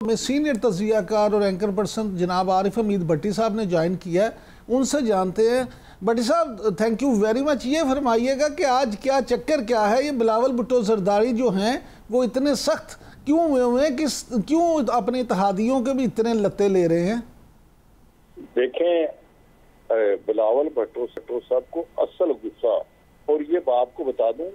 में सीनियर तज्जियाकार और anchor person जनाब आरिफ हमीद भट्टी साहब ने ज्वाइन किया है, उनसे जानते हैं। भट्टी साहब, थैंक यू वेरी मच। ये फरमाइएगा कि आज क्या चक्कर क्या है, ये बिलावल भुट्टो जरदारी जो हैं वो इतने सख्त क्यों हुए हैं, क्यों अपने इत्तेहादियों के भी इतने लत्ते ले रहे हैं? देखें, बिलावल भुट्टो साहब को असल गुस्सा, और ये बात को बता दूं,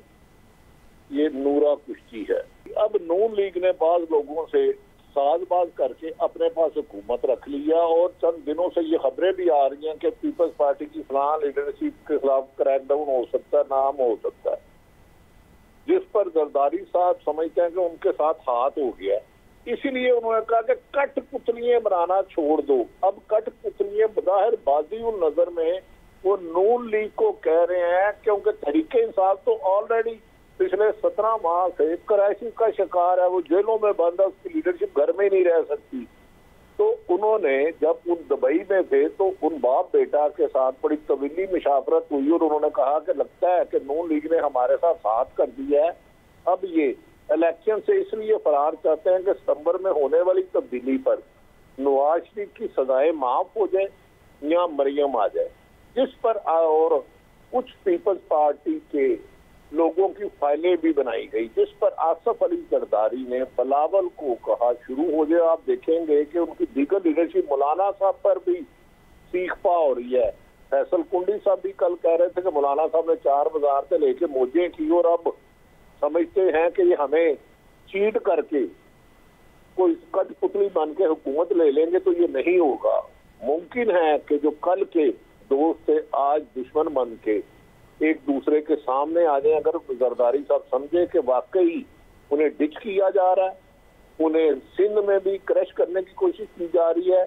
ये नूरा कुश्ती है। अब नून लीग ने बाज लोगों से साजबाज करके अपने पास हुकूमत रख लिया, और चंद दिनों से ये खबरें भी आ रही हैं कि पीपल्स पार्टी की फलां लीडरशिप के खिलाफ क्रैकडाउन हो सकता है, नाम हो सकता है, जिस पर जरदारी साहब समझते हैं कि उनके साथ हाथ हो गया है। इसीलिए उन्होंने कहा कि कठपुतलियां बनाना छोड़ दो। अब कठपुतलियां बज़ाहिर बाजी उन नजर में वो नून लीग को कह रहे हैं, क्योंकि तहरीके इंसाफ तो ऑलरेडी पिछले 17 माह से क्राइसिस का शिकार है, वो जेलों में बंद है, उसकी लीडरशिप घर में नहीं रह सकती। तो उन्होंने जब उन दुबई में थे तो उन बाप बेटा के साथ बड़ी तवीली मुशावरत हुई, और उन्होंने कहा कि लगता है कि नून लीग ने हमारे साथ साथ कर दिया है। अब ये इलेक्शन से इसलिए फरार चाहते हैं कि सितंबर में होने वाली तब्दीली पर नवाज शरीफ की सजाएं माफ हो जाए या मरियम आ जाए, जिस पर और कुछ पीपल्स पार्टी के लोगों की फाइलें भी बनाई गई, जिस पर आसफ अली जरदारी ने बिलावल को कहा शुरू हो जाए। आप देखेंगे कि उनकी दीगर लीडरशिप मौलाना साहब पर भी सीख पा हो रही है। फैसल कुंडी साहब भी कल कह रहे थे कि मौलाना साहब ने 4 बाजार से लेके मौजें की, और अब समझते हैं कि ये हमें चीट करके कोई कठपुतली बन के हुकूमत ले लेंगे, तो ये नहीं होगा। मुमकिन है कि जो कल के दोस्त थे आज दुश्मन बन के एक दूसरे के सामने आ जाए। अगर जरदारी साहब समझे कि वाकई उन्हें डिच किया जा रहा है, उन्हें सिंध में भी क्रश करने की कोशिश की जा रही है,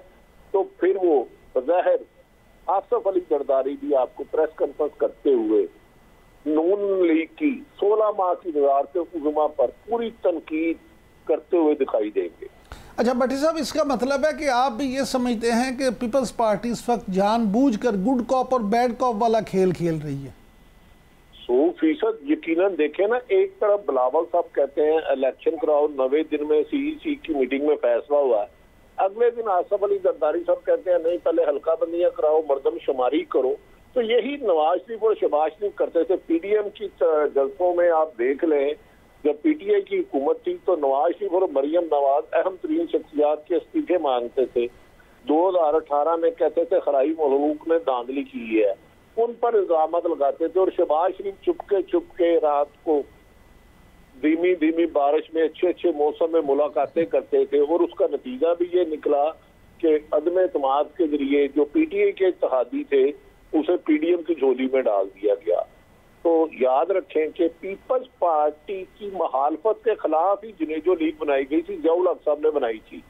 तो फिर वो बज़ाहिर आसफ अली जरदारी भी आपको प्रेस कॉन्फ्रेंस करते हुए नून लीग की 16 माह की वज़ारत उज़्मा पर पूरी तनकीद करते हुए दिखाई देंगे। अच्छा भट्टी साहब, इसका मतलब है कि आप भी ये समझते हैं कि पीपल्स पार्टी इस वक्त जानबूझकर गुड कॉप और बैड कॉप वाला खेल खेल रही है? 100% यकीनन। देखे ना, एक तरफ बिलावल साहब कहते हैं इलेक्शन कराओ, 90 दिन में सीईसी की मीटिंग में फैसला हुआ है। अगले दिन आसफ अली जरदारी साहब कहते हैं नहीं, पहले हल्का बंदियां कराओ, मर्दमशुमारी करो। तो यही नवाज शरीफ और शहबाज शरीफ करते थे। पीडीएम की जलसों में आप देख लें, जब पीटीआई की हुकूमत थी तो नवाज शरीफ और मरियम नवाज अहम तरीन शख्सियात के इस्तीफे मांगते थे। 2018 में कहते थे खराई मलूक ने धांधली की है, उन पर इल्जामत लगाते थे, और शहबाज शरीफ चुपके रात को धीमी धीमी बारिश में अच्छे मौसम में मुलाकातें करते थे, और उसका नतीजा भी ये निकला कि अदम एतमाद के जरिए जो पीटीआई के इत्तेहादी थे उसे पीडीएम की झोली में डाल दिया गया। तो याद रखें कि पीपल्स पार्टी की मुखालफत के खिलाफ ही जुनेजो लीग बनाई गई थी, ज़ियाउल हक साहब ने बनाई थी।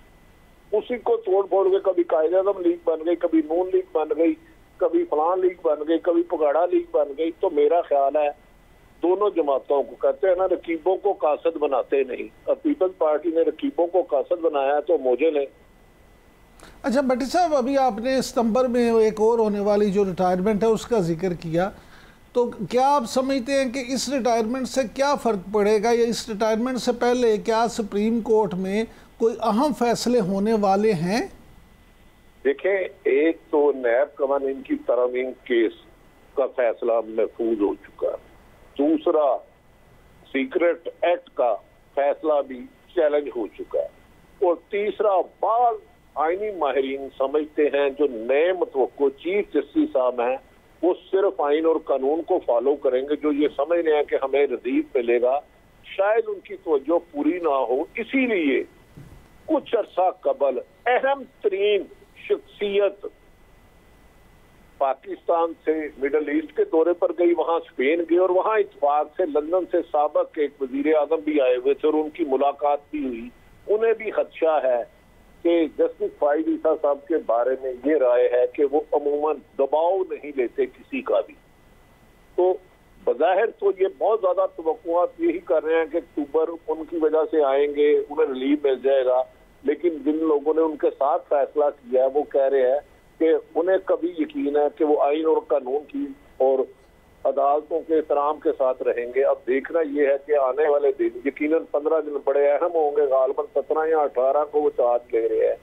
उसी को तोड़ फोड़ के कभी कायदे-ए-आज़म लीग बन गई, कभी नून लीग बन गई, कभी फलां लीग बन गई, कभी पगाड़ा लीग बन गई। तो मेरा ख्याल है दोनों जमातों को, कहते हैं ना, रकीबों को कासद बनाते नहीं। अब पीपल्स पार्टी ने रकीबों को कासद बनाया तो मौजे ने। अच्छा भट्टी साहब, अभी आपने सितंबर में एक और होने वाली जो रिटायरमेंट है उसका जिक्र किया, तो क्या आप समझते हैं कि इस रिटायरमेंट से क्या फ़र्क पड़ेगा, या इस रिटायरमेंट से पहले क्या सुप्रीम कोर्ट में कोई अहम फैसले होने वाले हैं? देखें, एक तो नैब कवानीन की तरमीम केस का फैसला महफूज हो चुका है, दूसरा सीक्रेट एक्ट का फैसला भी चैलेंज हो चुका है, और तीसरा बाल आईनी माहिरीन समझते हैं जो नए मतवक्को चीफ जस्टिस साहब हैं वो सिर्फ आइन और कानून को फॉलो करेंगे। जो ये समझ रहे हैं कि हमें रदीफ मिलेगा, शायद उनकी तवज्जो पूरी ना हो। इसीलिए कुछ अर्सा कबल अहम तरीन शख्सियत पाकिस्तान से मिडल ईस्ट के दौरे पर गई, वहां स्पेन गई, और वहां इत्तेफाक से लंदन से साबिक एक वजीर आजम भी आए हुए थे और उनकी मुलाकात भी हुई। उन्हें भी खदशा है कि जस्टिस फाइज ईसा साहब के बारे में ये राय है कि वो अमूमन दबाव नहीं लेते किसी का भी। तो बज़ाहिर तो ये बहुत ज्यादा तवक्कुआत यही कर रहे हैं कि अक्टूबर उनकी वजह से आएंगे, उन्हें रिलीफ मिल जाएगा, लेकिन जिन लोगों ने उनके साथ फैसला किया है वो कह रहे हैं कि उन्हें कभी यकीन है कि वो आइन और कानून की और अदालतों के एहतराम के साथ रहेंगे। अब देखना ये है कि आने वाले दिन यकीनन 15 दिन बड़े अहम होंगे, गालबन 17 या 18 को वो चार्ज ले रहे हैं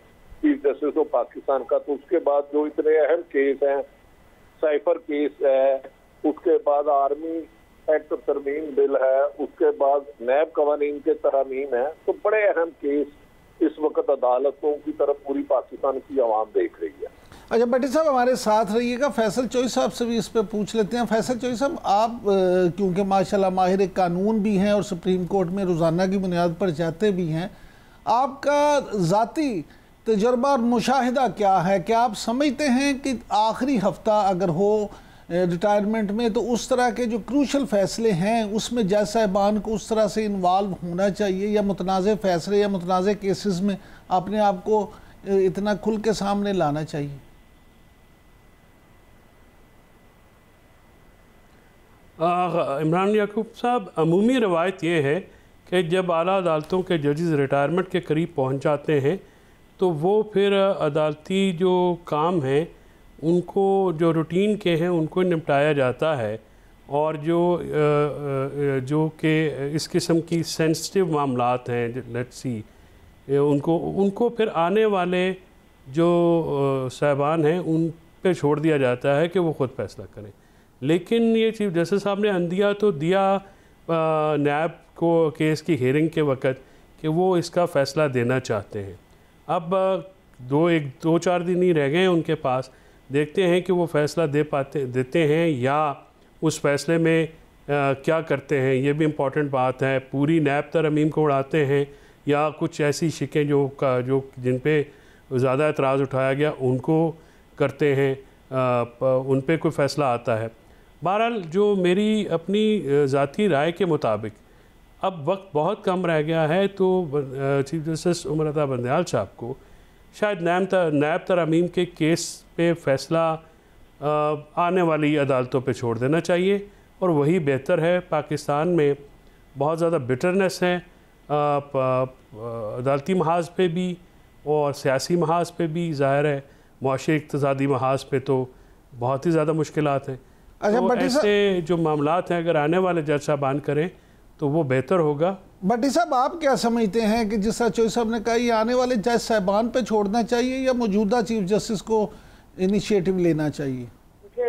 चीफ जस्टिस ऑफ पाकिस्तान का। तो उसके बाद जो इतने अहम केस हैं, साइफर केस है, उसके बाद आर्मी एक्ट तरमीम बिल है, उसके बाद नैब कवानीन के तरमीम है, तो बड़े अहम केस इस वक्त अदालतों की तरफ पूरी पाकिस्तान की आवाम देख रही है। अच्छा भट्टी साहब हमारे साथ रहिएगा, फैसल चोई साहब से भी इस पे पूछ लेते हैं। फैसल चोई साहब, आप क्योंकि माशाल्लाह माहिर कानून भी हैं और सुप्रीम कोर्ट में रोज़ाना की बुनियाद पर जाते भी हैं, आपका ज़ाती तजर्बा और मुशाहिदा क्या है? क्या आप समझते हैं कि आखिरी हफ्ता अगर हो रिटायरमेंट में तो उस तरह के जो क्रूशल फैसले हैं उसमें जज साहिबान को उस तरह से इन्वॉल्व होना चाहिए, या मुतनाज़ फैसले या मुतनाज़ केसेस में अपने आप को इतना खुल के सामने लाना चाहिए? इमरान याकूब साहब, अमूमी रवायत ये है कि जब आला अदालतों के जजेस रिटायरमेंट के करीब पहुंच जाते हैं तो वो फिर अदालती जो काम हैं उनको, जो रूटीन के हैं उनको निपटाया जाता है, और जो कि इस किस्म की सेंसिटिव मामलात हैं, लेट्स सी, उनको फिर आने वाले जो साहिबान हैं उन पे छोड़ दिया जाता है कि वो ख़ुद फैसला करें। लेकिन ये चीफ जस्टिस साहब ने अंदिया तो दिया नैब को केस की हेयरिंग के वक़्त कि वो इसका फ़ैसला देना चाहते हैं। अब 2-4 दिन ही रह गए हैं उनके पास, देखते हैं कि वो फ़ैसला देते हैं या उस फैसले में क्या करते हैं। ये भी इम्पॉर्टेंट बात है। पूरी नैब तरमीम को उड़ाते हैं या कुछ ऐसी शिकें जो जिन पे ज़्यादा एतराज़ उठाया गया उनको करते हैं, उन पे कोई फ़ैसला आता है। बहरहाल जो मेरी अपनी ज़ाती राय के मुताबिक अब वक्त बहुत कम रह गया है, तो चीफ जस्टिस उमर अता बंदयाल साहब को शायद नैब तरमीम के केस पे फ़ैसला आने वाली अदालतों पे छोड़ देना चाहिए, और वही बेहतर है। पाकिस्तान में बहुत ज़्यादा बिटरनेस है अदालती महाज पे भी और सियासी महाज पे भी, ज़ाहिर है मुआशी इक़्तिसादी महाज पे तो बहुत ही ज़्यादा मुश्किलात हैं। अच्छा, तो ऐसे जो मामलात हैं अगर आने वाले जज साहबान करें तो वो बेहतर होगा। भट्टी साहब, आप क्या समझते हैं कि जिस तरह चोई साहब ने कहा, ये आने वाले जज साहिबान पे छोड़ना चाहिए या मौजूदा चीफ जस्टिस को इनिशिएटिव लेना चाहिए?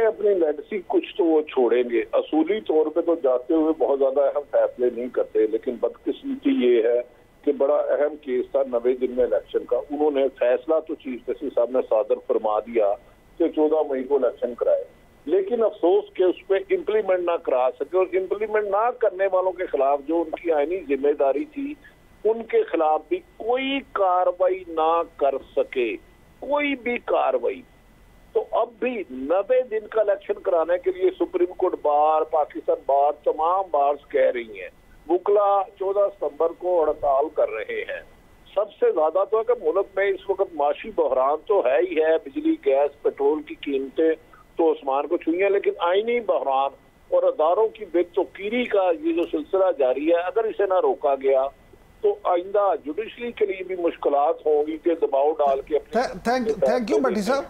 अपनी लेगेसी कुछ तो वो छोड़ेंगे, असूली तौर पे तो जाते हुए बहुत ज्यादा अहम फैसले नहीं करते, लेकिन बदकिस्मती ये है कि बड़ा अहम केस था 90 दिन में इलेक्शन का, उन्होंने फैसला तो चीफ जस्टिस साहब ने सादर फरमा दिया कि 14 मई को इलेक्शन कराए, लेकिन अफसोस के उस पर इम्प्लीमेंट ना करा सके, और इम्प्लीमेंट ना करने वालों के खिलाफ जो उनकी आईनी जिम्मेदारी थी उनके खिलाफ भी कोई कार्रवाई ना कर सके, कोई भी कार्रवाई। तो अब भी 90 दिन का इलेक्शन कराने के लिए सुप्रीम कोर्ट बार, पाकिस्तान बार, तमाम बार्स कह रही हैं, वुकला 14 सितंबर को हड़ताल कर रहे हैं। सबसे ज्यादा तो है कि मुल्क में इस वक्त माशी बहरान तो है ही है, बिजली, गैस, पेट्रोल की कीमतें तो आसमान को छुई हैं, लेकिन आईनी बहरान और अदारों की बेतौकीरी का ये जो सिलसिला जारी है, अगर इसे ना रोका गया तो आइंदा जुडिशरी के लिए भी मुश्किलात होंगी कि दबाव डाल के थैंक यू भट्टी साहब।